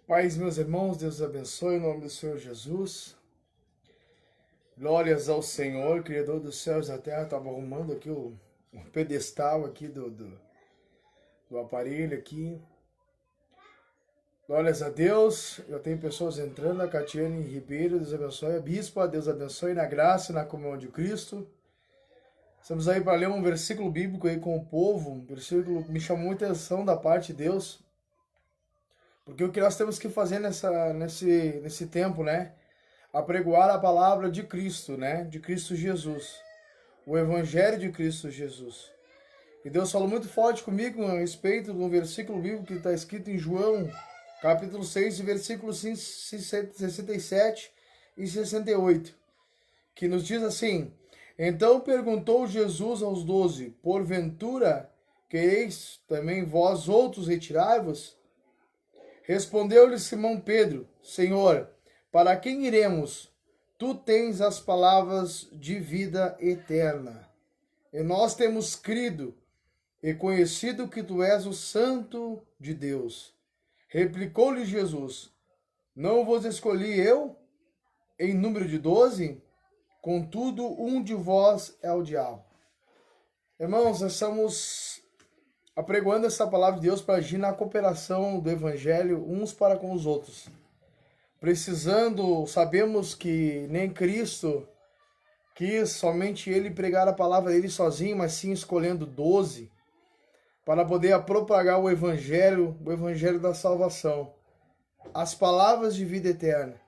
Paz, meus irmãos, Deus abençoe em nome do Senhor Jesus. Glórias ao Senhor, Criador dos céus e da terra. Estava arrumando aqui o pedestal aqui do aparelho aqui. Glórias a Deus. Já tem pessoas entrando. A Catiane Ribeiro, Deus abençoe. A Bispa, Deus abençoe na graça e na comunhão de Cristo. Estamos aí para ler um versículo bíblico aí com o povo. Um versículo que me chamou muita atenção da parte de Deus. Porque o que nós temos que fazer nesse tempo, né? Apregoar a palavra de Cristo, né? De Cristo Jesus. O Evangelho de Cristo Jesus. E Deus falou muito forte comigo a respeito de um versículo bíblico que está escrito em João, capítulo 6, versículos 67 e 68. Que nos diz assim: Então perguntou Jesus aos 12, porventura quereis também vós outros retirar-vos? Respondeu-lhe Simão Pedro: Senhor, para quem iremos? Tu tens as palavras de vida eterna. E nós temos crido e conhecido que tu és o Santo de Deus. Replicou-lhe Jesus: Não vos escolhi eu, em número de 12? Contudo, um de vós é o diabo. Irmãos, nós estamos apregoando essa palavra de Deus para agir na cooperação do Evangelho uns para com os outros. Sabemos que nem Cristo quis somente Ele pregar a palavra dele sozinho, mas sim escolhendo 12 para poder propagar o Evangelho da salvação, as palavras de vida eterna.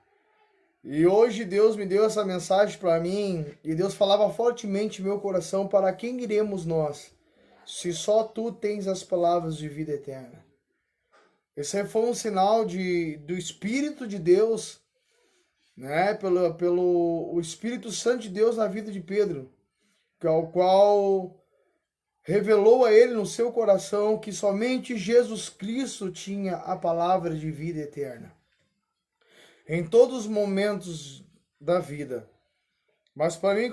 E hoje Deus me deu essa mensagem para mim, e Deus falava fortemente em meu coração: para quem iremos nós, se só tu tens as palavras de vida eterna? Esse foi um sinal do Espírito de Deus, né? Pelo Espírito Santo de Deus na vida de Pedro, ao qual revelou a ele no seu coração que somente Jesus Cristo tinha a palavra de vida eterna. Em todos os momentos da vida. Mas para mim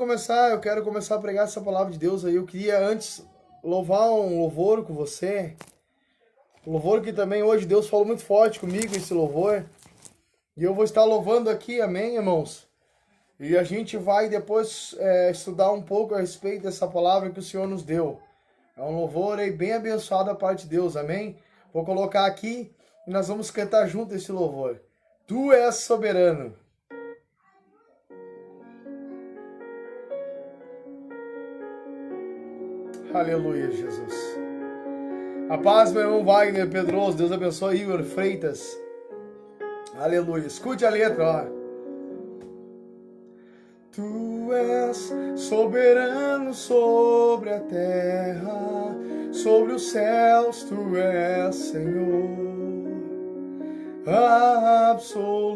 eu quero começar a pregar essa palavra de Deus aí. Eu queria antes louvar um louvor com você. Um louvor que também hoje Deus falou muito forte comigo, esse louvor. E eu vou estar louvando aqui, amém, irmãos? E a gente vai depois estudar um pouco a respeito dessa palavra que o Senhor nos deu. É um louvor aí bem abençoado da parte de Deus, amém? Vou colocar aqui e nós vamos cantar junto esse louvor. Tu és soberano. Aleluia, Jesus. A paz, meu irmão Wagner Pedroso. Deus abençoe. Igor Freitas. Aleluia. Escute a letra, ó. Tu és soberano sobre a terra, sobre os céus, tu és Senhor absoluto.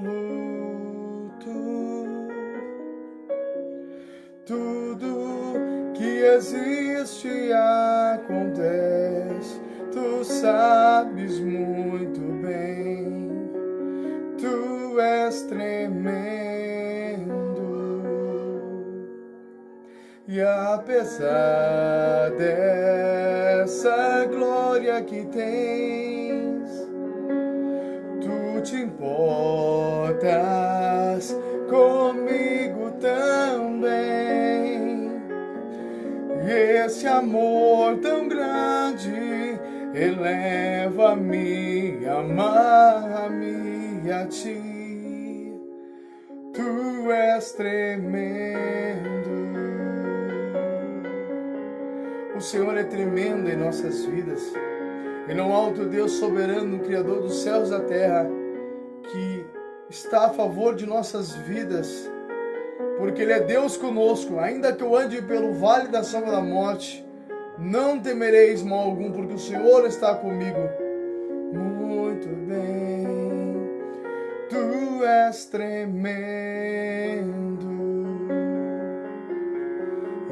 Tudo que existe acontece, tu sabes muito bem, tu és tremendo. E apesar dessa glória que tens, tu te importas comigo também. E esse amor tão grande eleva-me, amar-me a ti. Tu és tremendo. O Senhor é tremendo em nossas vidas. Ele é um alto Deus soberano, Criador dos céus e da terra, que está a favor de nossas vidas, porque Ele é Deus conosco. Ainda que eu ande pelo vale da sombra da morte, não temereis mal algum, porque o Senhor está comigo. muito bem. Tu és tremendo.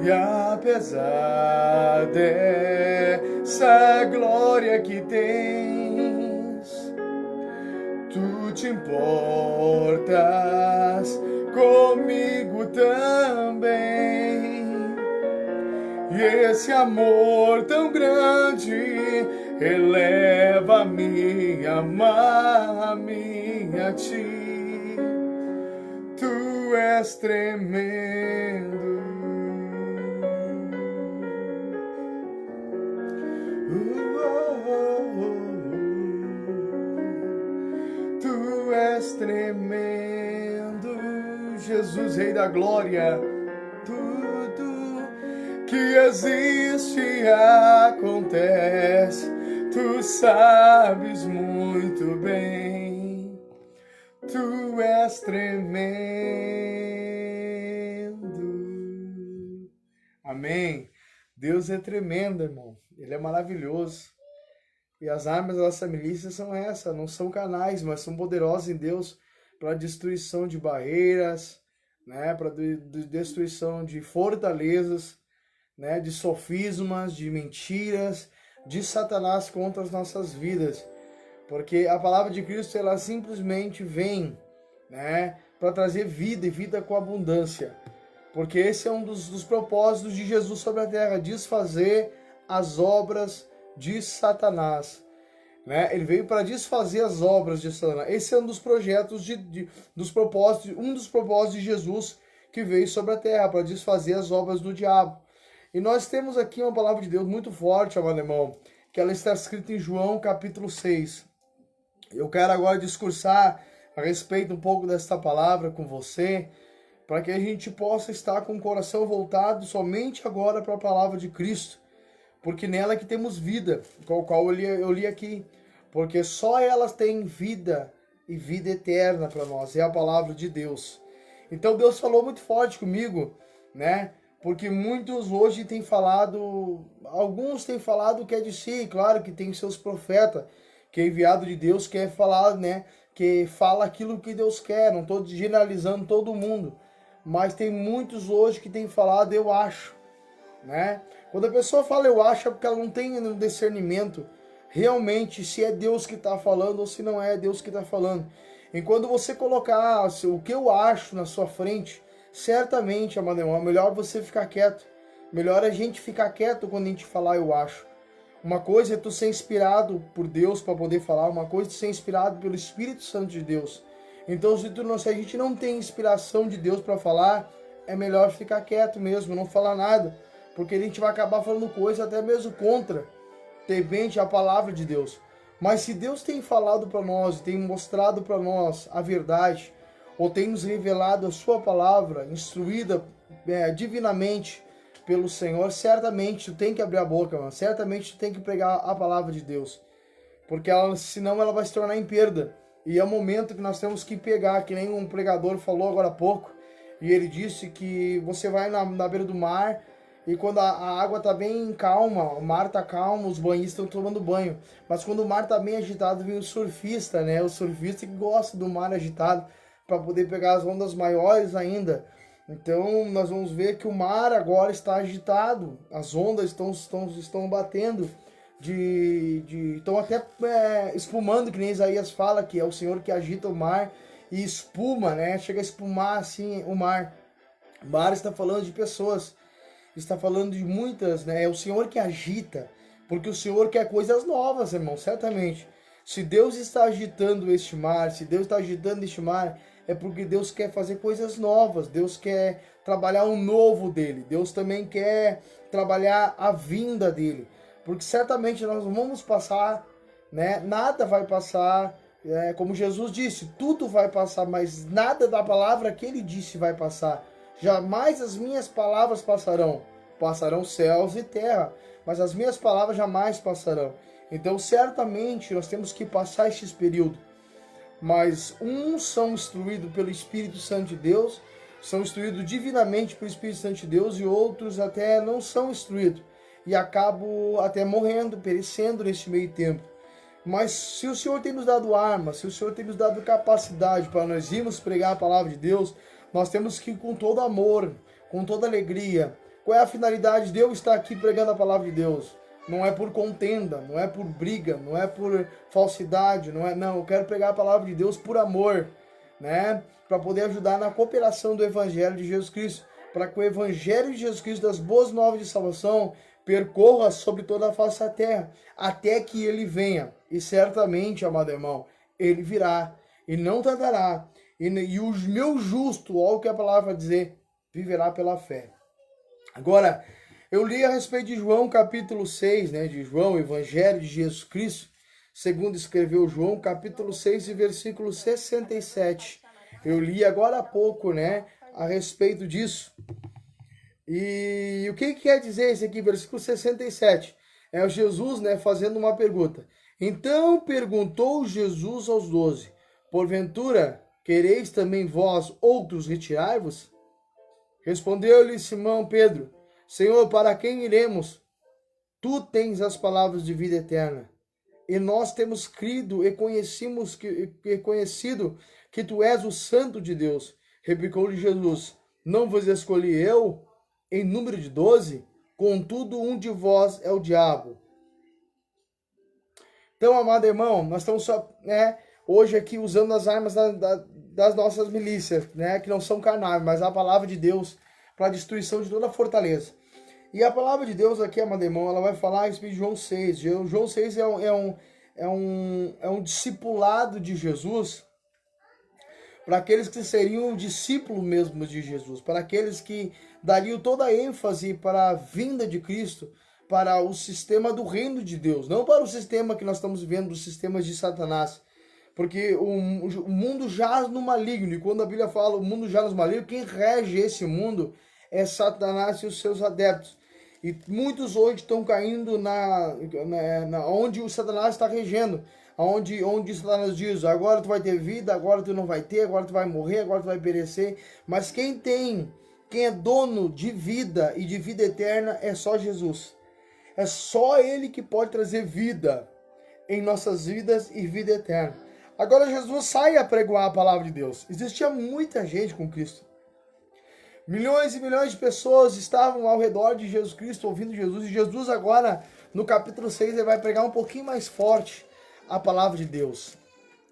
E apesar dessa glória que tens, tu te importas comigo também. E esse amor tão grande eleva-me, amar-me a ti. Tu és tremendo. Tu és tremendo, Jesus, Rei da Glória. Tudo que existe acontece, tu sabes muito bem. Tu és tremendo. Amém. Deus é tremendo, irmão. Ele é maravilhoso. E as armas da nossa milícia são essas, não são canais, mas são poderosas em Deus para destruição de barreiras, né, para destruição de fortalezas, né, de sofismas, de mentiras, de Satanás contra as nossas vidas. Porque a palavra de Cristo, ela simplesmente vem, né, para trazer vida e vida com abundância. Porque esse é um dos propósitos de Jesus sobre a terra, desfazer as obras de Satanás, né? Ele veio para desfazer as obras de Satanás. Esse é um dos projetos dos propósitos, um dos propósitos de Jesus que veio sobre a terra, para desfazer as obras do diabo. E nós temos aqui uma palavra de Deus muito forte, amado irmão, que ela está escrita em João capítulo 6. Eu quero agora discursar a respeito um pouco desta palavra com você, para que a gente possa estar com o coração voltado somente agora para a palavra de Cristo, porque nela que temos vida, qual eu li aqui, porque só elas têm vida e vida eterna para nós, é a palavra de Deus. Então Deus falou muito forte comigo, né? Porque muitos hoje têm falado, alguns têm falado que é de si, claro que tem seus profetas, que é enviado de Deus, que é falar, né? Que fala aquilo que Deus quer, não estou generalizando todo mundo, mas tem muitos hoje que têm falado, eu acho, né? Quando a pessoa fala eu acho, é porque ela não tem um discernimento realmente se é Deus que está falando ou se não é Deus que está falando. Enquanto você colocar o que eu acho na sua frente, certamente, amado irmão, é melhor você ficar quieto. Melhor a gente ficar quieto quando a gente falar eu acho. Uma coisa é tu ser inspirado por Deus para poder falar, uma coisa é tu ser inspirado pelo Espírito Santo de Deus. Então, se a gente não tem inspiração de Deus para falar, é melhor ficar quieto mesmo, não falar nada. Porque a gente vai acabar falando coisa até mesmo contra, temente a palavra de Deus. Mas se Deus tem falado para nós, tem mostrado para nós a verdade, ou tem nos revelado a sua palavra, instruída divinamente pelo Senhor, certamente tu tem que abrir a boca, mano. Certamente tu tem que pregar a palavra de Deus. Porque senão ela vai se tornar em perda. E é o momento que nós temos que pegar, que nem um pregador falou agora há pouco, e ele disse que você vai na beira do mar, e quando a água está bem calma, o mar está calmo, os banhistas estão tomando banho. Mas quando o mar está bem agitado, vem o surfista, né? O surfista que gosta do mar agitado, para poder pegar as ondas maiores ainda. Então, nós vamos ver que o mar agora está agitado, as ondas estão batendo, estão até espumando, que nem Isaías fala, que é o Senhor que agita o mar e espuma, né? Chega a espumar assim o mar. O mar está falando de pessoas, está falando de muitas, né? É o Senhor que agita, porque o Senhor quer coisas novas, irmão, certamente. Se Deus está agitando este mar, se Deus está agitando este mar, é porque Deus quer fazer coisas novas, Deus quer trabalhar o novo dele, Deus também quer trabalhar a vinda dele, porque certamente nós não vamos passar, né? Nada vai passar, como Jesus disse, tudo vai passar, mas nada da palavra que ele disse vai passar. Jamais as minhas palavras passarão. Passarão céus e terra, mas as minhas palavras jamais passarão. Então, certamente, nós temos que passar estes períodos. Mas uns são instruídos pelo Espírito Santo de Deus, são instruídos divinamente pelo Espírito Santo de Deus, e outros até não são instruídos. E acabam até morrendo, perecendo neste meio tempo. Mas se o Senhor tem nos dado armas, se o Senhor tem nos dado capacidade para nós irmos pregar a palavra de Deus, nós temos que ir com todo amor, com toda alegria. Qual é a finalidade de eu estar aqui pregando a palavra de Deus? Não é por contenda, não é por briga, não é por falsidade, não, eu quero pregar a palavra de Deus por amor, né? Para poder ajudar na cooperação do Evangelho de Jesus Cristo, para que o Evangelho de Jesus Cristo, das boas novas de salvação, percorra sobre toda a face da terra, até que ele venha. E certamente, amado irmão, ele virá, e não tardará. E o meu justo, olha o que a palavra vai dizer, viverá pela fé. Agora, eu li a respeito de João capítulo 6, né, de João, Evangelho de Jesus Cristo, segundo escreveu João, capítulo 6 e versículo 67. Eu li agora há pouco, né, a respeito disso. E o que quer dizer esse aqui, versículo 67? É o Jesus, né, fazendo uma pergunta. Então perguntou Jesus aos 12, porventura quereis também vós outros retirar-vos? Respondeu-lhe Simão Pedro, Senhor, para quem iremos? Tu tens as palavras de vida eterna. E nós temos crido e conhecido que tu és o Santo de Deus. Replicou-lhe Jesus, não vos escolhi eu em número de 12? Contudo, um de vós é o diabo. Então, amado irmão, nós estamos só, né, hoje aqui usando as armas das nossas milícias, né, que não são carnais, mas a palavra de Deus para a destruição de toda a fortaleza. E a palavra de Deus aqui, amado irmão, ela vai falar a respeito de João 6. João 6 é um discipulado de Jesus para aqueles que seriam discípulos mesmo de Jesus, para aqueles que dariam toda a ênfase para a vinda de Cristo, para o sistema do reino de Deus, não para o sistema que nós estamos vendo, os sistemas de Satanás. Porque o mundo jaz no maligno, e quando a Bíblia fala o mundo jaz no maligno, quem rege esse mundo é Satanás e os seus adeptos. E muitos hoje estão caindo onde o Satanás está regendo, onde Satanás diz, agora tu vai ter vida, agora tu não vai ter, agora tu vai morrer, agora tu vai perecer. Mas quem é dono de vida e de vida eterna é só Jesus. É só Ele que pode trazer vida em nossas vidas e vida eterna. Agora Jesus sai a pregoar a palavra de Deus. Existia muita gente com Cristo. Milhões e milhões de pessoas estavam ao redor de Jesus Cristo, ouvindo Jesus. E Jesus agora, no capítulo 6, ele vai pregar um pouquinho mais forte a palavra de Deus.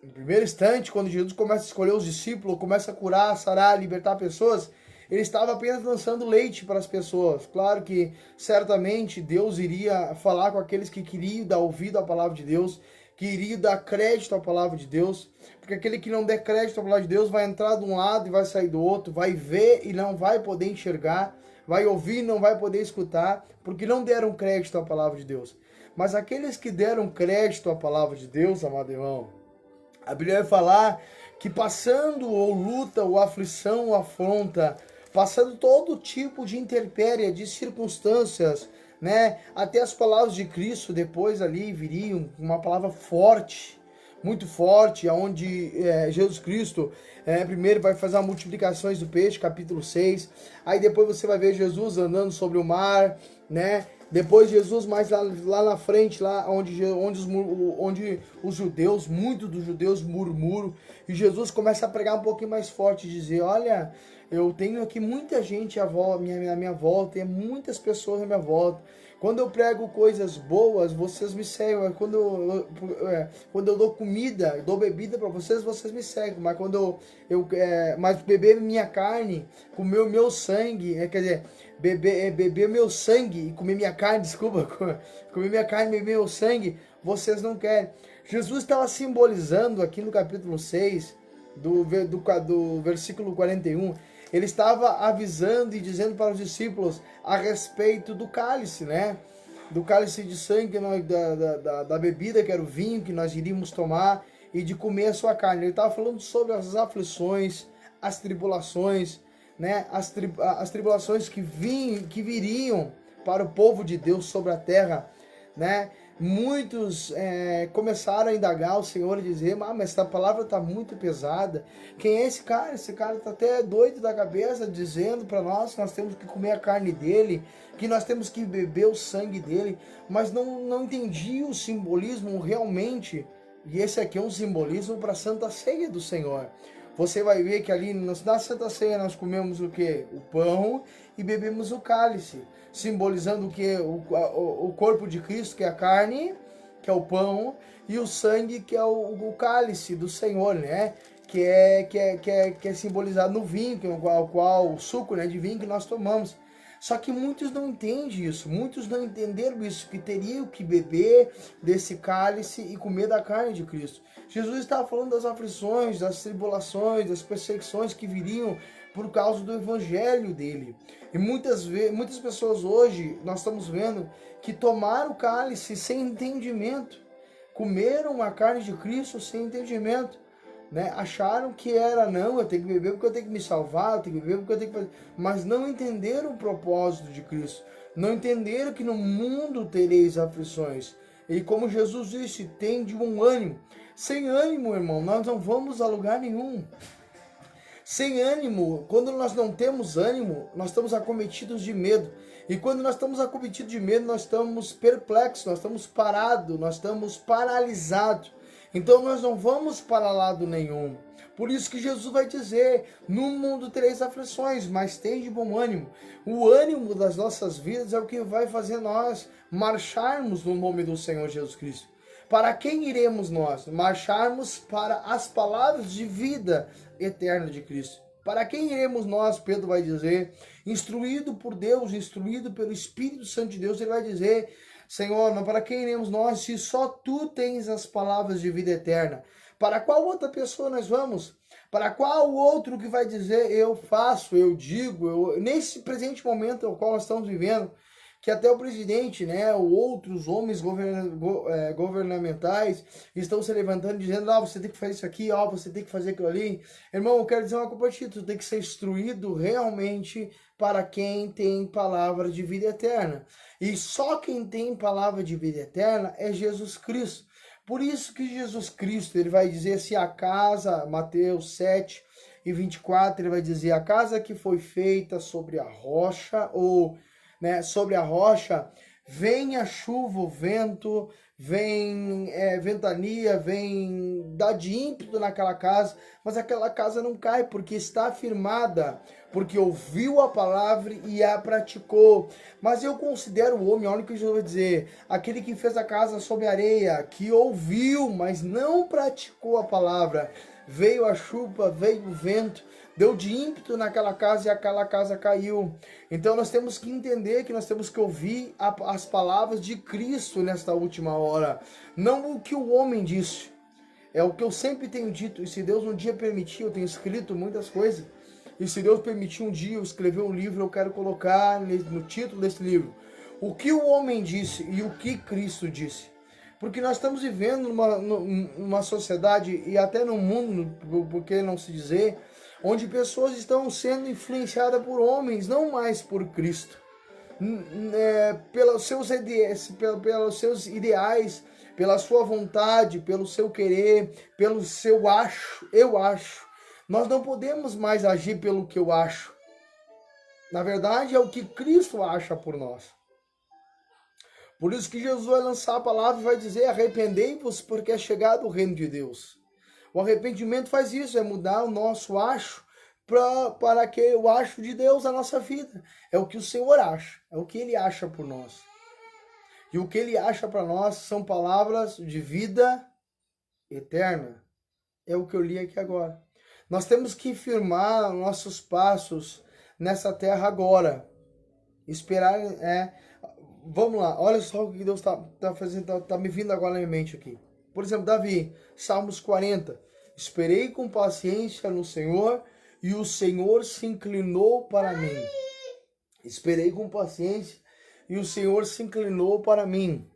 No primeiro instante, quando Jesus começa a escolher os discípulos, começa a curar, sarar, libertar pessoas, ele estava apenas lançando leite para as pessoas. Claro que, certamente, Deus iria falar com aqueles que queriam dar ouvido à palavra de Deus, que iriam dar crédito à palavra de Deus, porque aquele que não der crédito à palavra de Deus vai entrar de um lado e vai sair do outro, vai ver e não vai poder enxergar, vai ouvir e não vai poder escutar, porque não deram crédito à palavra de Deus. Mas aqueles que deram crédito à palavra de Deus, amado irmão, a Bíblia vai falar que passando ou luta, ou aflição, ou afronta, passando todo tipo de intempérie, de circunstâncias, né? Até as palavras de Cristo depois ali viriam uma palavra forte, muito forte, onde Jesus Cristo primeiro vai fazer as multiplicações do peixe, capítulo 6, aí depois você vai ver Jesus andando sobre o mar, né? Depois Jesus mais lá na frente, lá onde os judeus, muitos dos judeus murmuram, e Jesus começa a pregar um pouquinho mais forte, dizer, olha, eu tenho aqui muita gente à minha volta, e muitas pessoas à minha volta. Quando eu prego coisas boas, vocês me seguem. Quando eu dou comida, dou bebida para vocês, vocês me seguem. Mas quando mas beber minha carne, comer o meu sangue, quer dizer, beber meu sangue e comer minha carne, desculpa, comer minha carne e beber meu sangue, vocês não querem. Jesus estava simbolizando aqui no capítulo 6, do versículo 41, ele estava avisando e dizendo para os discípulos a respeito do cálice, né? Do cálice de sangue, da bebida, que era o vinho que nós iríamos tomar, e de comer a sua carne. Ele estava falando sobre as aflições, as tribulações, né? As tribulações que viriam para o povo de Deus sobre a terra, né? Muitos começaram a indagar o Senhor e dizer, mas essa palavra está muito pesada. Quem é esse cara? Esse cara está até doido da cabeça, dizendo para nós que nós temos que comer a carne dele, que nós temos que beber o sangue dele, mas não entendi o simbolismo realmente. E esse aqui é um simbolismo para a Santa Ceia do Senhor. Você vai ver que ali na Santa Ceia nós comemos o quê? O pão e bebemos o cálice, simbolizando o quê? O corpo de Cristo, que é a carne, que é o pão, e o sangue, que é o cálice do Senhor, né? Que é simbolizado no vinho, que é o suco, né, de vinho que nós tomamos. Só que muitos não entendem isso, muitos não entenderam isso, que teriam que beber desse cálice e comer da carne de Cristo. Jesus estava falando das aflições, das tribulações, das perseguições que viriam por causa do evangelho dele. E muitas pessoas hoje, nós estamos vendo, que tomaram o cálice sem entendimento, comeram a carne de Cristo sem entendimento. Né? Acharam que era, não, eu tenho que beber porque eu tenho que me salvar, eu tenho que beber porque eu tenho que fazer. Mas não entenderam o propósito de Cristo. Não entenderam que no mundo tereis aflições. E como Jesus disse, tem de bom ânimo. Sem ânimo, irmão, nós não vamos a lugar nenhum. Sem ânimo, quando nós não temos ânimo, nós estamos acometidos de medo. E quando nós estamos acometidos de medo, nós estamos perplexos, nós estamos parados, nós estamos paralisados. Então nós não vamos para lado nenhum. Por isso que Jesus vai dizer, no mundo tereis aflições, mas tem de bom ânimo. O ânimo das nossas vidas é o que vai fazer nós marcharmos no nome do Senhor Jesus Cristo. Para quem iremos nós? Marcharmos para as palavras de vida eterna de Cristo. Para quem iremos nós, Pedro vai dizer, instruído por Deus, instruído pelo Espírito Santo de Deus, ele vai dizer, Senhor, mas para quem iremos nós, se só Tu tens as palavras de vida eterna? Para qual outra pessoa nós vamos? Para qual outro que vai dizer, eu faço, eu digo, nesse presente momento ao qual nós estamos vivendo, que até o presidente, né, ou outros homens governamentais estão se levantando dizendo, você tem que fazer isso aqui, você tem que fazer aquilo ali. Irmão, eu quero dizer uma coisa para ti, tu tem que ser instruído realmente para quem tem palavra de vida eterna. E só quem tem palavra de vida eterna é Jesus Cristo. Por isso que Jesus Cristo, ele vai dizer assim, a casa, Mateus 7:24, ele vai dizer, a casa que foi feita sobre a rocha, ou sobre a rocha, vem a chuva, o vento, vem ventania, vem dar de ímpeto naquela casa, mas aquela casa não cai, porque está firmada, porque ouviu a palavra e a praticou. Mas eu considero o homem, olha o que Jesus vai dizer, aquele que fez a casa sobre areia, que ouviu, mas não praticou a palavra. Veio a chuva, veio o vento, deu de ímpeto naquela casa e aquela casa caiu. Então nós temos que entender que nós temos que ouvir as palavras de Cristo nesta última hora. Não o que o homem disse. É o que eu sempre tenho dito. E se Deus um dia permitir, eu tenho escrito muitas coisas. E se Deus permitir um dia eu escrever um livro, eu quero colocar no título desse livro o que o homem disse e o que Cristo disse. Porque nós estamos vivendo numa sociedade e até no mundo, por que não se dizer, onde pessoas estão sendo influenciadas por homens, não mais por Cristo. Pelos seus ideais, pela sua vontade, pelo seu querer, pelo seu eu acho. Nós não podemos mais agir pelo que eu acho. Na verdade, é o que Cristo acha por nós. Por isso que Jesus vai lançar a palavra e vai dizer, arrependei-vos porque é chegado o reino de Deus. O arrependimento faz isso, é mudar o nosso acho para que eu acho de Deus na nossa vida. É o que o Senhor acha, é o que Ele acha por nós. E o que Ele acha para nós são palavras de vida eterna. É o que eu li aqui agora. Nós temos que firmar nossos passos nessa terra agora. Esperar, vamos lá, olha só o que Deus está fazendo, está me vindo agora na mente aqui. Por exemplo, Davi, Salmos 40. Esperei com paciência no Senhor e o Senhor se inclinou para mim. Esperei com paciência e o Senhor se inclinou para mim.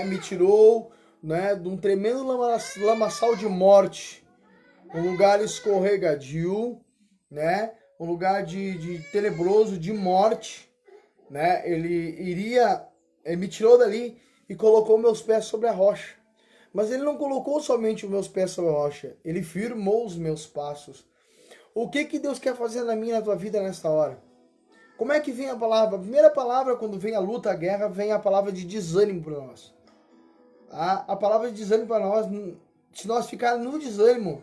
Me tirou de um tremendo lamaçal de morte. Um lugar escorregadio, um lugar de tenebroso, de morte. Ele me tirou dali e colocou meus pés sobre a rocha. Mas ele não colocou somente os meus pés sobre a rocha, ele firmou os meus passos. O que Deus quer fazer na minha e na tua vida nesta hora? Como é que vem a palavra? A primeira palavra, quando vem a luta, a guerra, vem a palavra de desânimo para nós. A palavra de desânimo para nós, se nós ficarmos no desânimo,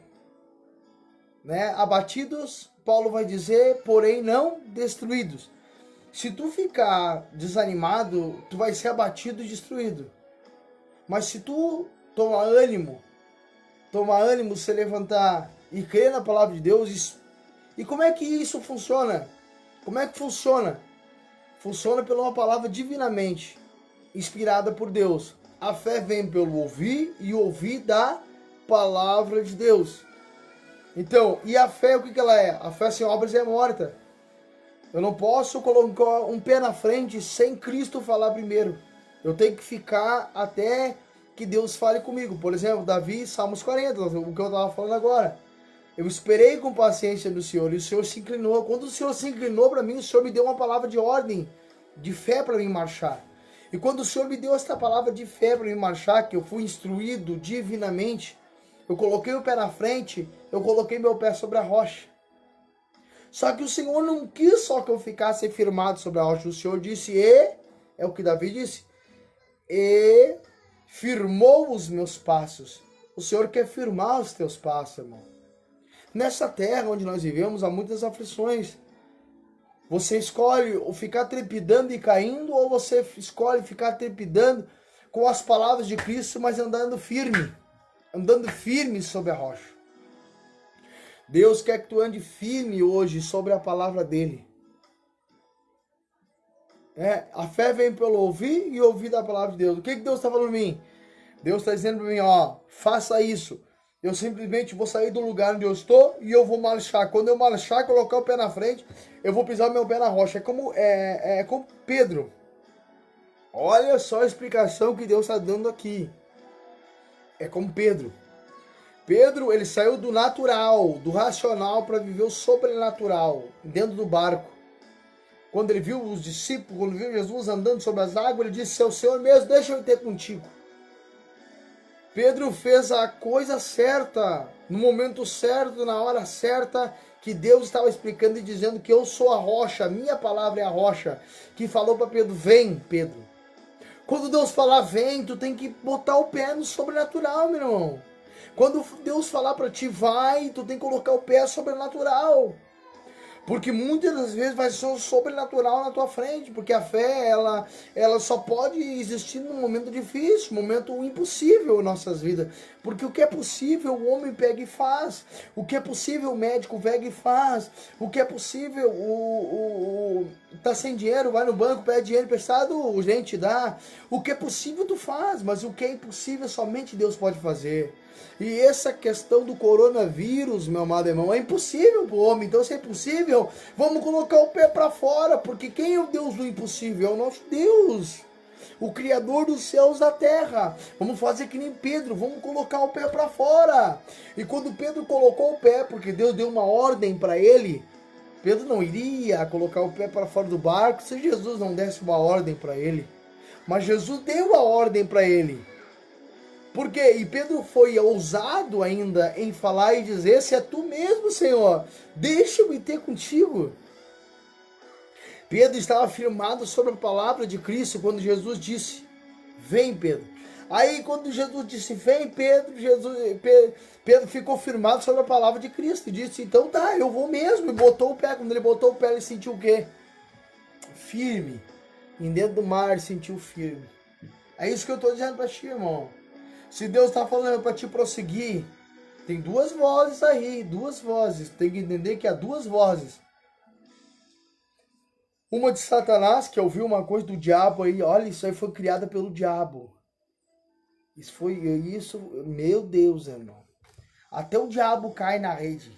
né, abatidos, Paulo vai dizer, porém não destruídos. Se tu ficar desanimado, tu vai ser abatido e destruído. Mas se tu tomar ânimo, se levantar e crer na palavra de Deus, e como é que isso funciona? Como é que funciona? Funciona pela uma palavra divinamente inspirada por Deus. A fé vem pelo ouvir e ouvir da palavra de Deus. Então, e a fé, o que ela é? A fé sem obras é morta. Eu não posso colocar um pé na frente sem Cristo falar primeiro. Eu tenho que ficar até que Deus fale comigo. Por exemplo, Davi, Salmos 40, o que eu estava falando agora. Eu esperei com paciência no Senhor e o Senhor se inclinou. Quando o Senhor se inclinou para mim, o Senhor me deu uma palavra de ordem, de fé para mim marchar. E quando o Senhor me deu essa palavra de fé para mim marchar, que eu fui instruído divinamente, eu coloquei o pé na frente, eu coloquei meu pé sobre a rocha. Só que o Senhor não quis só que eu ficasse firmado sobre a rocha. O Senhor disse, é o que Davi disse, e firmou os meus passos. O Senhor quer firmar os teus passos, irmão. Nessa terra onde nós vivemos, há muitas aflições. Você escolhe ficar trepidando e caindo, ou você escolhe ficar trepidando com as palavras de Cristo, mas andando firme sobre a rocha. Deus quer que tu ande firme hoje sobre a palavra dele. A fé vem pelo ouvir e ouvir da palavra de Deus. O que Deus está falando para mim? Deus está dizendo para mim, faça isso. Eu simplesmente vou sair do lugar onde eu estou e eu vou marchar. Quando eu marchar, colocar o pé na frente, eu vou pisar meu pé na rocha. É como Pedro. Olha só a explicação que Deus está dando aqui. É como Pedro. Pedro, ele saiu do natural, do racional, para viver o sobrenatural, dentro do barco. Quando ele viu os discípulos, quando viu Jesus andando sobre as águas, ele disse, seu Senhor mesmo, deixa eu ir ter contigo. Pedro fez a coisa certa, no momento certo, na hora certa, que Deus estava explicando e dizendo que eu sou a rocha, a minha palavra é a rocha, que falou para Pedro, vem, Pedro. Quando Deus falar vem, tu tem que botar o pé no sobrenatural, meu irmão. Quando Deus falar para ti vai, tu tem que colocar o pé sobrenatural. Porque muitas das vezes vai ser um sobrenatural na tua frente, porque a fé, ela só pode existir num momento difícil, momento impossível em nossas vidas. Porque o que é possível, o homem pega e faz. O que é possível, o médico pega e faz. O que é possível, tá sem dinheiro, vai no banco, pede dinheiro emprestado, o gente dá. O que é possível, tu faz, mas o que é impossível, somente Deus pode fazer. E essa questão do coronavírus, meu amado irmão, é impossível para o homem. Então, se é impossível, vamos colocar o pé para fora, porque quem é o Deus do impossível? É o nosso Deus, o Criador dos céus e da terra. Vamos fazer que nem Pedro, vamos colocar o pé para fora. E quando Pedro colocou o pé, porque Deus deu uma ordem para ele, Pedro não iria colocar o pé para fora do barco se Jesus não desse uma ordem para ele. Mas Jesus deu a ordem para ele. Por quê? E Pedro foi ousado ainda em falar e dizer, se é tu mesmo, Senhor, deixa-me ir ter contigo. Pedro estava firmado sobre a palavra de Cristo quando Jesus disse, vem, Pedro. Aí quando Jesus disse, vem, Pedro, Pedro ficou firmado sobre a palavra de Cristo. E disse, então tá, eu vou mesmo. E botou o pé. Quando ele botou o pé, ele sentiu o quê? Firme. E dentro do mar, ele sentiu firme. É isso que eu estou dizendo para ti, irmão. Se Deus está falando para te prosseguir, tem duas vozes aí, duas vozes. Tem que entender que há duas vozes. Uma de Satanás, que ouviu uma coisa do diabo aí. Olha, isso aí foi criada pelo diabo. Isso, meu Deus, irmão. Até o diabo cai na rede.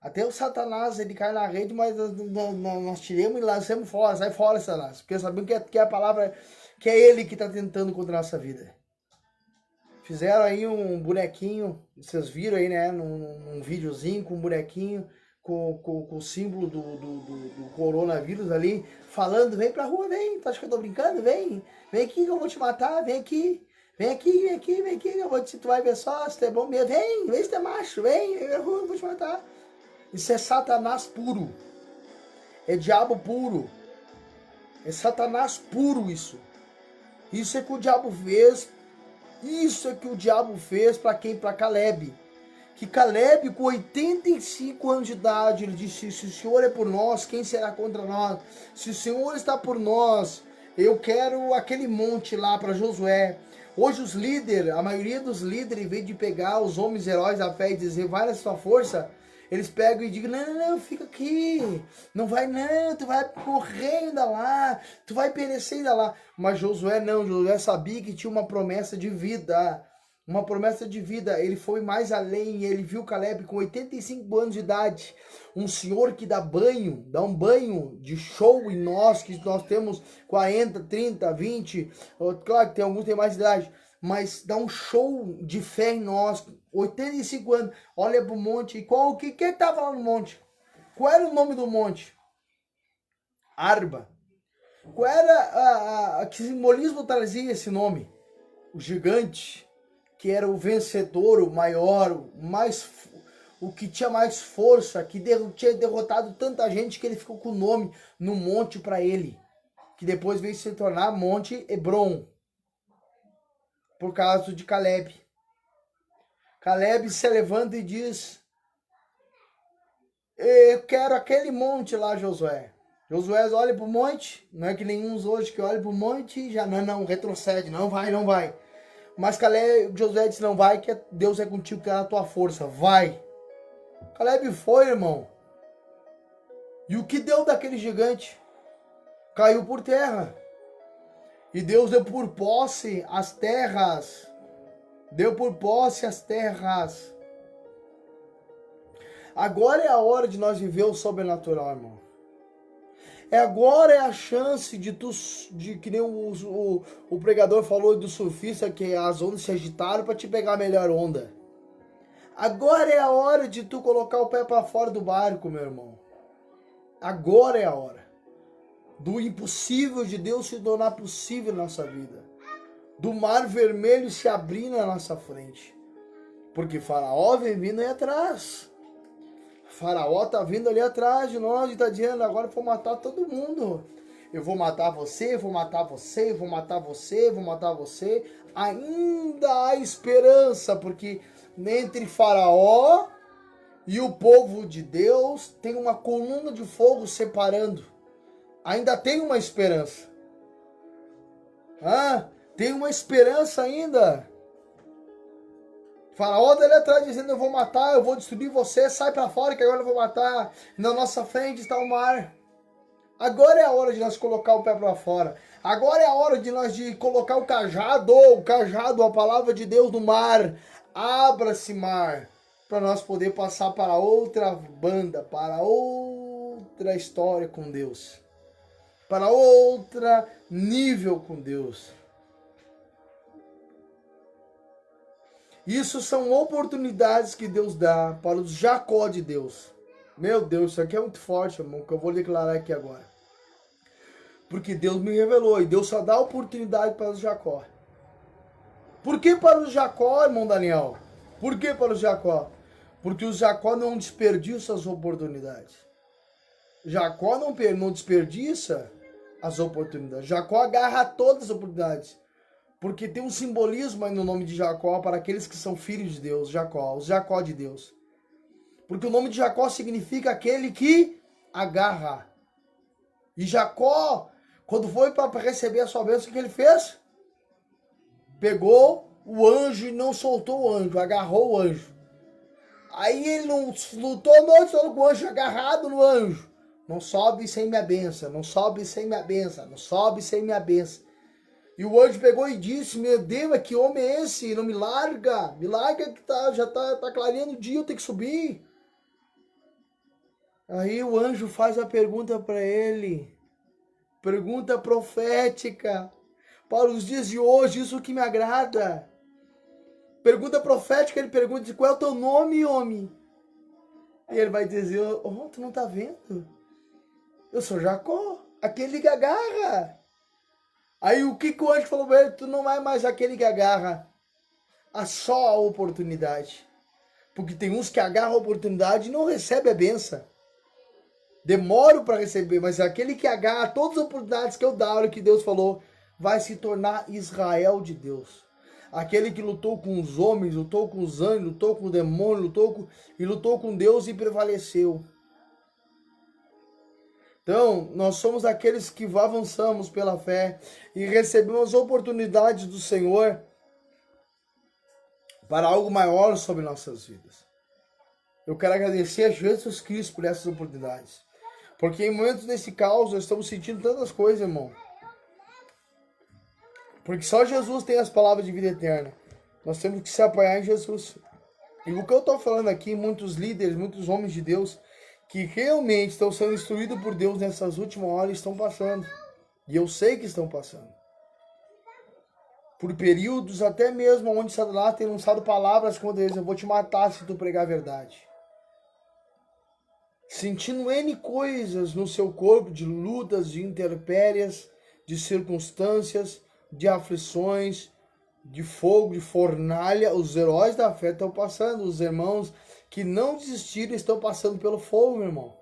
Até o Satanás, ele cai na rede, mas nós tiramos e lançamos fora. Sai fora, Satanás. Porque sabemos que é a palavra, que é ele que está tentando contra a nossa vida. Fizeram aí um bonequinho, vocês viram aí, né, num videozinho com um bonequinho, com o símbolo do coronavírus ali, falando, vem pra rua, vem, tu acha que eu tô brincando? Vem. Vem aqui que eu vou te matar, vem aqui. Vem aqui, vem aqui, vem aqui, tu vai ver só se tu é bom mesmo. Vem se tu é macho, vem, eu vou te matar. Isso é Satanás puro. É diabo puro. É Satanás puro isso. Isso é que o diabo fez. Isso é que o diabo fez para quem? Para Caleb. Que Caleb, com 85 anos de idade, ele disse: se o Senhor é por nós, quem será contra nós? Se o Senhor está por nós, eu quero aquele monte lá para Josué. Hoje os líderes, a maioria dos líderes, em vez de pegar os homens heróis da fé e dizer, vai na sua força, eles pegam e digam, não, fica aqui, não vai não, tu vai morrer ainda lá, tu vai perecer ainda lá. Mas Josué não, Josué sabia que tinha uma promessa de vida. Uma promessa de vida, ele foi mais além, ele viu Caleb com 85 anos de idade, um senhor que dá um banho de show em nós, que nós temos 40, 30, 20, claro que tem alguns que têm mais idade, mas dá um show de fé em nós, 85 anos, olha pro monte, e o que estava lá no monte? Qual era o nome do monte? Arba. Qual era que simbolismo trazia esse nome? O gigante, que era o vencedor, o maior, o que tinha mais força, que tinha derrotado tanta gente que ele ficou com o nome no monte para ele, que depois veio se tornar Monte Hebron, por causa de Caleb. Caleb se levanta e diz, eu quero aquele monte lá, Josué. Josué olha para o monte, não é que nenhum hoje que olha para o monte e já não, retrocede, não vai. Mas Josué disse, não vai, que Deus é contigo, que é a tua força, vai. Caleb foi, irmão. E o que deu daquele gigante? Caiu por terra. E Deus deu por posse as terras. Deu por posse as terras. Agora é a hora de nós viver o sobrenatural, irmão. Agora é a chance de que nem o pregador falou do surfista, que as ondas se agitaram para te pegar a melhor onda. Agora é a hora de tu colocar o pé para fora do barco, meu irmão. Agora é a hora do impossível de Deus se tornar possível na nossa vida. Do mar vermelho se abrir na nossa frente. Porque Faraó vem vindo aí atrás. Faraó tá vindo ali atrás de nós e tá dizendo, agora eu vou matar todo mundo. Eu vou matar você, vou matar você, vou matar você, vou matar você. Ainda há esperança, porque entre Faraó e o povo de Deus tem uma coluna de fogo separando. Ainda tem uma esperança. Tem uma esperança ainda. Faraó dele atrás dizendo, eu vou matar, eu vou destruir você, sai pra fora que agora eu vou matar. Na nossa frente está o mar. Agora é a hora de nós colocar o pé pra fora. Agora é a hora de nós colocar o cajado, a palavra de Deus no mar. Abra-se mar, para nós poder passar para outra banda, para outra história com Deus. Para outro nível com Deus. Isso são oportunidades que Deus dá para os Jacó de Deus. Meu Deus, isso aqui é muito forte, irmão, que eu vou declarar aqui agora. Porque Deus me revelou e Deus só dá oportunidade para os Jacó. Por que para os Jacó, irmão Daniel? Por que para os Jacó? Porque os Jacó não desperdiçam as oportunidades. Jacó não desperdiça as oportunidades. Jacó agarra todas as oportunidades. Porque tem um simbolismo aí no nome de Jacó para aqueles que são filhos de Deus, Jacó, os Jacó de Deus. Porque o nome de Jacó significa aquele que agarra. E Jacó, quando foi para receber a sua bênção, o que ele fez? Pegou o anjo e não soltou o anjo, agarrou o anjo. Aí ele não lutou a noite toda com o anjo agarrado no anjo. Não sobe sem minha bênção, não sobe sem minha bênção, não sobe sem minha bênção. E o anjo pegou e disse, meu Deus, que homem é esse? Não me larga que já tá clareando o dia, eu tenho que subir. Aí o anjo faz a pergunta para ele, pergunta profética, para os dias de hoje, isso que me agrada. Pergunta profética, ele pergunta, qual é o teu nome, homem? E ele vai dizer, tu não tá vendo? Eu sou Jacó, aquele que agarra. Aí o que o anjo falou para ele? Tu não é mais aquele que agarra só a oportunidade. Porque tem uns que agarram a oportunidade e não recebem a benção. Demoram para receber, mas aquele que agarra todas as oportunidades que eu dou, que Deus falou, vai se tornar Israel de Deus. Aquele que lutou com os homens, lutou com os anjos, lutou com o demônio, lutou com Deus e prevaleceu. Então, nós somos aqueles que avançamos pela fé e recebemos oportunidades do Senhor para algo maior sobre nossas vidas. Eu quero agradecer a Jesus Cristo por essas oportunidades. Porque em momentos desse caos, nós estamos sentindo tantas coisas, irmão. Porque só Jesus tem as palavras de vida eterna. Nós temos que se apoiar em Jesus. E o que eu estou falando aqui, muitos líderes, muitos homens de Deus, que realmente estão sendo instruídos por Deus nessas últimas horas, estão passando. E eu sei que estão passando. Por períodos até mesmo onde Satanás tem lançado palavras contra eles. Eu vou te matar se tu pregar a verdade. Sentindo N coisas no seu corpo, de lutas, de intempéries, de circunstâncias, de aflições, de fogo, de fornalha, os heróis da fé estão passando, os irmãos que não desistiram estão passando pelo fogo, meu irmão.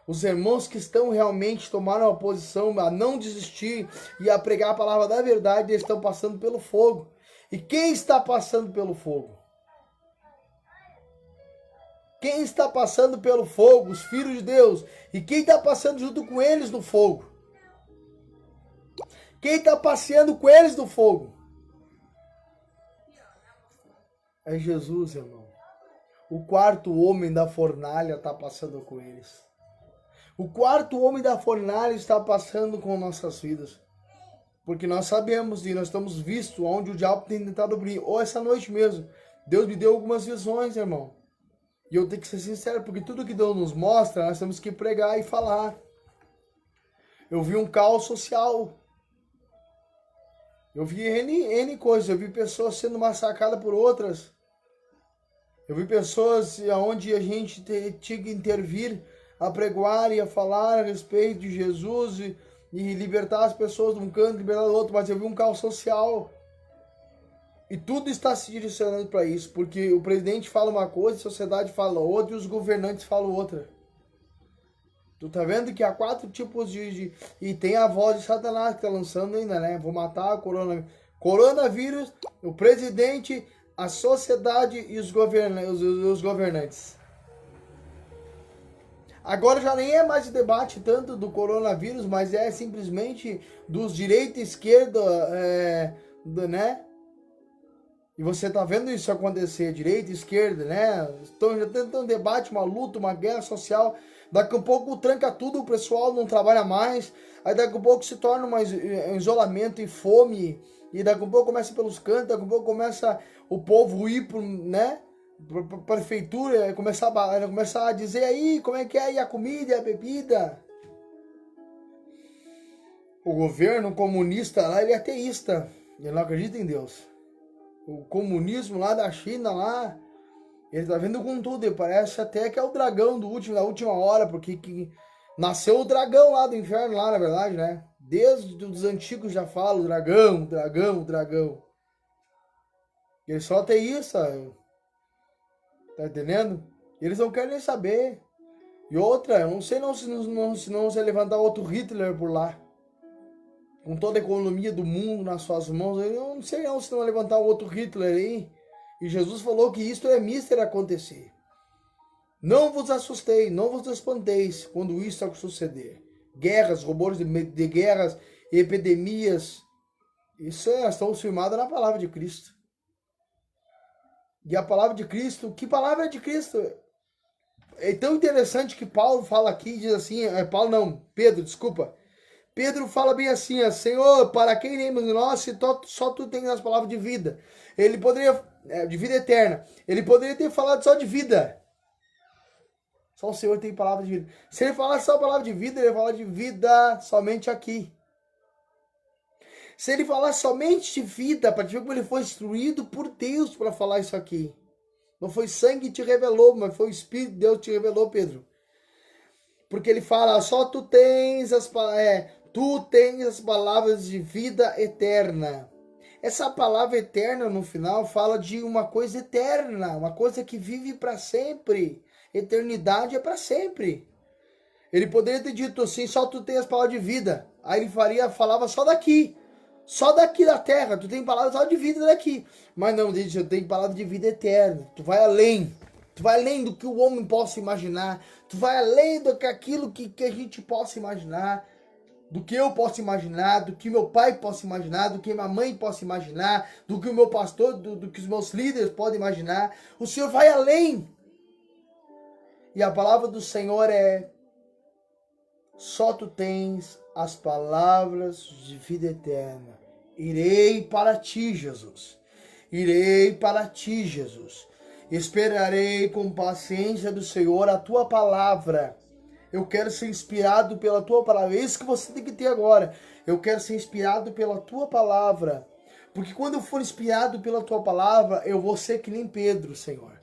Os irmãos que estão realmente tomaram a posição a não desistir e a pregar a palavra da verdade, eles estão passando pelo fogo. E quem está passando pelo fogo? Quem está passando pelo fogo? Os filhos de Deus. E quem está passando junto com eles no fogo? Quem está passeando com eles no fogo? É Jesus, irmão. O quarto homem da fornalha está passando com eles. O quarto homem da fornalha está passando com nossas vidas. Porque nós sabemos e nós estamos vistos onde o diabo tem tentado abrir. Ou essa noite mesmo. Deus me deu algumas visões, irmão. E eu tenho que ser sincero, porque tudo que Deus nos mostra, nós temos que pregar e falar. Eu vi um caos social. Eu vi N coisas. Eu vi pessoas sendo massacradas por outras. Eu vi pessoas onde a gente tinha que intervir a pregar e a falar a respeito de Jesus e libertar as pessoas de um canto, libertar do outro. Mas eu vi um caos social. E tudo está se direcionando para isso, porque o presidente fala uma coisa, a sociedade fala outra e os governantes falam outra. Tu tá vendo que há 4 tipos e tem a voz de Satanás que tá lançando ainda, né? Vou matar o coronavírus, o presidente, a sociedade e os governantes. Agora já nem é mais debate tanto do coronavírus, mas é simplesmente dos direita e esquerda, né? E você tá vendo isso acontecer, direita e esquerda, né? Estão já tendo um debate, uma luta, uma guerra social. Daqui a pouco tranca tudo, o pessoal não trabalha mais. Aí daqui a pouco se torna um isolamento e fome. E daqui a pouco começa pelos cantos, daqui a pouco começa o povo ir para, né? Pra prefeitura, começar a dizer aí como é que é, e a comida e a bebida. O governo comunista lá, ele é ateísta. Ele não acredita em Deus. O comunismo lá da China, lá, ele tá vendo com tudo. Ele parece até que é o dragão da última hora, porque nasceu o dragão lá do inferno, lá, na verdade, né? Desde os antigos já falam dragão, dragão, dragão. Ele só tem isso, tá entendendo? Eles não querem nem saber. E outra, eu não sei se não se levantar outro Hitler por lá. Com toda a economia do mundo nas suas mãos, eu não sei não se não levantar outro Hitler aí. E Jesus falou que isto é mister acontecer. Não vos assustei, não vos espanteis quando isso suceder. Guerras, rumores de guerras, epidemias. Isso estão firmados na palavra de Cristo. E a palavra de Cristo, que palavra é de Cristo? É tão interessante que Paulo fala aqui, diz assim, Pedro, desculpa. Pedro fala bem assim, Senhor, para quem iremos nós se só tu tens as palavras de vida? Ele poderia, de vida eterna, ele poderia ter falado só de vida. Só o Senhor tem palavra de vida. Se ele falasse só a palavra de vida, ele ia falar de vida somente aqui. Se ele falasse somente de vida, para ver como ele foi instruído por Deus para falar isso aqui. Não foi sangue que te revelou, mas foi o Espírito de Deus que te revelou, Pedro. Porque ele fala, só tu tens Tu tens as palavras de vida eterna. Essa palavra eterna no final fala de uma coisa eterna, uma coisa que vive para sempre. Eternidade é para sempre. Ele poderia ter dito assim, só tu tem as palavras de vida. Aí ele falava só daqui da terra, tu tem palavras só de vida daqui. Mas não, ele diz, eu tenho palavra de vida eterna. Tu vai além do que o homem possa imaginar. Tu vai além do que aquilo que a gente possa imaginar. Do que eu posso imaginar, do que meu pai possa imaginar, do que minha mãe possa imaginar, do que o meu pastor, do que os meus líderes podem imaginar. O Senhor vai além. E a palavra do Senhor é: só tu tens as palavras de vida eterna. Irei para ti, Jesus. Irei para ti, Jesus. Esperarei com paciência do Senhor a tua palavra. Eu quero ser inspirado pela tua palavra. É isso que você tem que ter agora. Eu quero ser inspirado pela tua palavra. Porque quando eu for inspirado pela tua palavra, eu vou ser que nem Pedro, Senhor.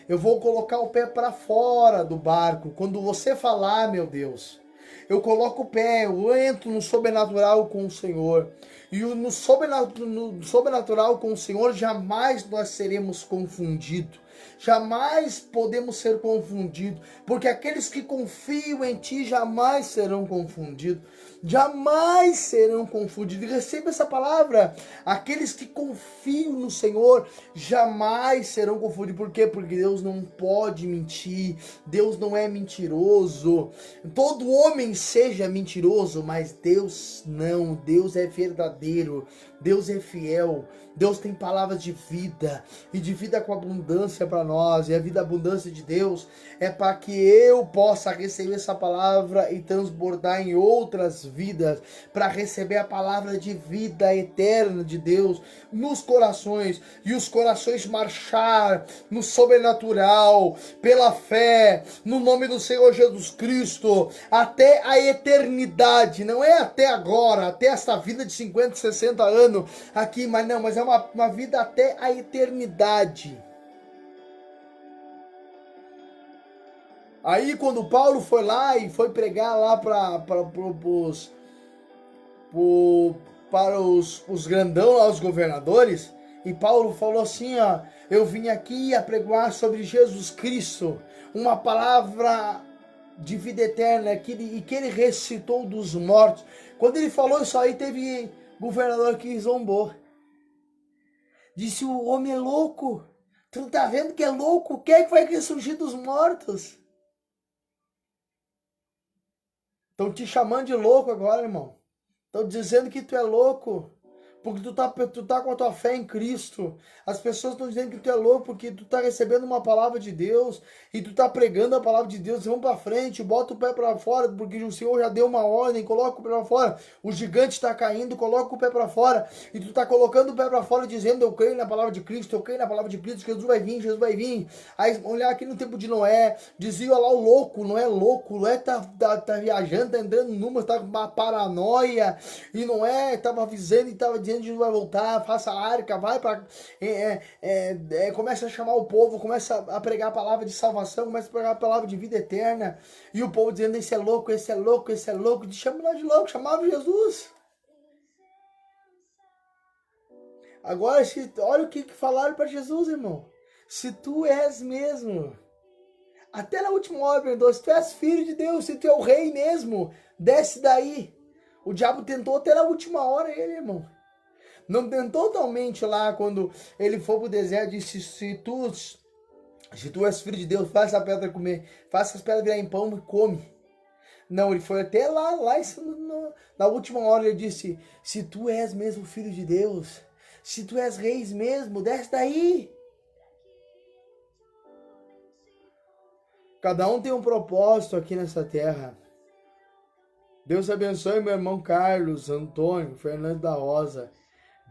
Eu vou colocar o pé para fora do barco. Quando você falar, meu Deus, eu coloco o pé, eu entro no sobrenatural com o Senhor. E no sobrenatural com o Senhor, jamais nós seremos confundidos. Jamais podemos ser confundidos, porque aqueles que confiam em ti jamais serão confundidos. Jamais serão confundidos. Receba essa palavra. Aqueles que confiam no Senhor jamais serão confundidos. Por quê? Porque Deus não pode mentir. Deus não é mentiroso. Todo homem seja mentiroso, mas Deus não. Deus é verdadeiro. Deus é fiel. Deus tem palavras de vida e de vida com abundância para nós. E a vida abundância de Deus é para que eu possa receber essa palavra e transbordar em outras vidas, para receber a palavra de vida eterna de Deus nos corações, e os corações marchar no sobrenatural, pela fé, no nome do Senhor Jesus Cristo, até a eternidade. Não é até agora, até essa vida de 50, 60 anos aqui, mas é uma vida até a eternidade. Aí quando Paulo foi lá e foi pregar lá para os grandão lá, os governadores, e Paulo falou assim, ó: eu vim aqui a pregar sobre Jesus Cristo, uma palavra de vida eterna, que ele ressuscitou dos mortos. Quando ele falou isso aí, teve governador que zombou. Disse: o homem é louco. Tu não tá vendo que é louco? Quem é que vai ressurgir dos mortos? Estão te chamando de louco agora, irmão. Estão dizendo que tu é louco. Porque tu tá com a tua fé em Cristo. As pessoas estão dizendo que tu é louco porque tu tá recebendo uma palavra de Deus e tu tá pregando a palavra de Deus. Vamos para frente, bota o pé para fora, porque o Senhor já deu uma ordem, coloca o pé para fora. O gigante está caindo, coloca o pé para fora. E tu tá colocando o pé para fora dizendo: eu creio na palavra de Cristo, eu creio na palavra de Cristo, Jesus vai vir, Jesus vai vir. Aí olhar aqui no tempo de Noé, dizia lá o louco, não é louco, Noé tá viajando, tá entrando numa, tá com uma paranoia. E Noé tava avisando e tava dizendo: Jesus vai voltar, faça a arca, vai para começa a chamar o povo, começa a pregar a palavra de salvação, começa a pregar a palavra de vida eterna, e o povo dizendo: esse é louco, esse é louco, esse é louco. Chama nós de louco, chamava Jesus. Agora, olha o que falaram para Jesus, irmão. Se tu és mesmo, até na última hora perguntou: se tu és filho de Deus, se tu é o rei mesmo, desce daí. O diabo tentou até na última hora ele, irmão. Não tentou totalmente lá quando ele foi pro deserto e disse: se tu és filho de Deus, faça a pedra comer, faça as pedras virar em pão e come. Não, ele foi até lá na última hora ele disse: se tu és mesmo filho de Deus, se tu és reis mesmo, desce daí. Cada um tem um propósito aqui nessa terra. Deus abençoe meu irmão Carlos, Antônio, Fernando da Rosa.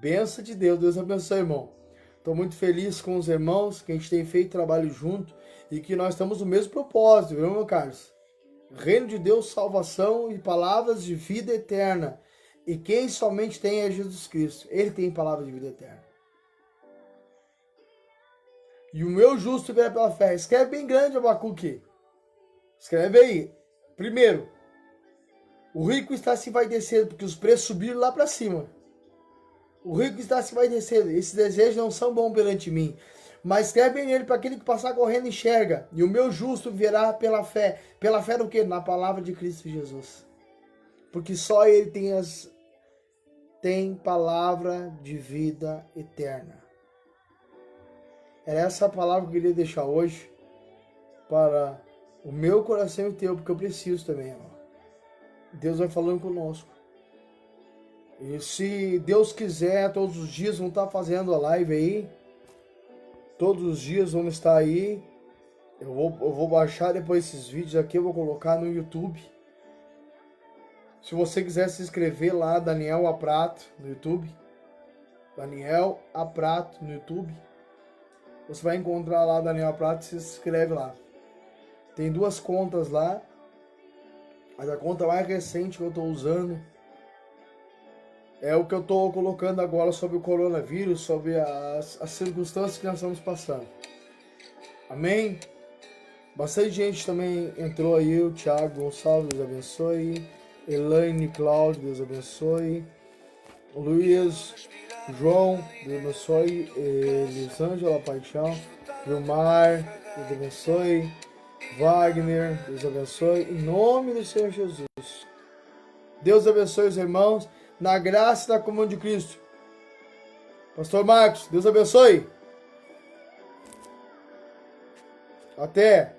Benção de Deus, Deus abençoe, irmão. Estou muito feliz com os irmãos, que a gente tem feito trabalho junto e que nós estamos no mesmo propósito, viu, meu Carlos? Reino de Deus, salvação e palavras de vida eterna. E quem somente tem é Jesus Cristo. Ele tem palavra de vida eterna. E o meu justo viverá pela fé. Escreve bem grande, Abacuque. Escreve aí. Primeiro, O rico está se vai descer, porque os preços subiram lá para cima. O rico está se vai descer. Esses desejos não são bons perante mim. Mas escreve bem nele para aquele que passar correndo enxerga. E o meu justo virá pela fé. Pela fé no quê? Na palavra de Cristo Jesus. Porque só ele tem palavra de vida eterna. Era essa palavra que eu queria deixar hoje para o meu coração e o teu, porque eu preciso também, irmão. Deus vai falando conosco. E se Deus quiser, todos os dias vamos estar fazendo a live aí. Todos os dias vamos estar aí. Eu vou baixar depois esses vídeos aqui, eu vou colocar no YouTube. Se você quiser se inscrever lá, Daniel Aprato, no YouTube. Daniel Aprato, no YouTube. Você vai encontrar lá Daniel Aprato e se inscreve lá. Tem 2 contas lá. Mas a conta mais recente que eu estou usando é o que eu estou colocando agora sobre o coronavírus, sobre as circunstâncias que nós estamos passando. Amém? Bastante gente também entrou aí, o Thiago Gonçalves, Deus abençoe. Elaine Cláudio, Deus abençoe. O Luiz, João, Deus abençoe. Elisângela Paixão. Vilmar, Deus abençoe. Wagner, Deus abençoe. Em nome do Senhor Jesus. Deus abençoe os irmãos. Na graça e na comunhão de Cristo. Pastor Marcos, Deus abençoe. Até.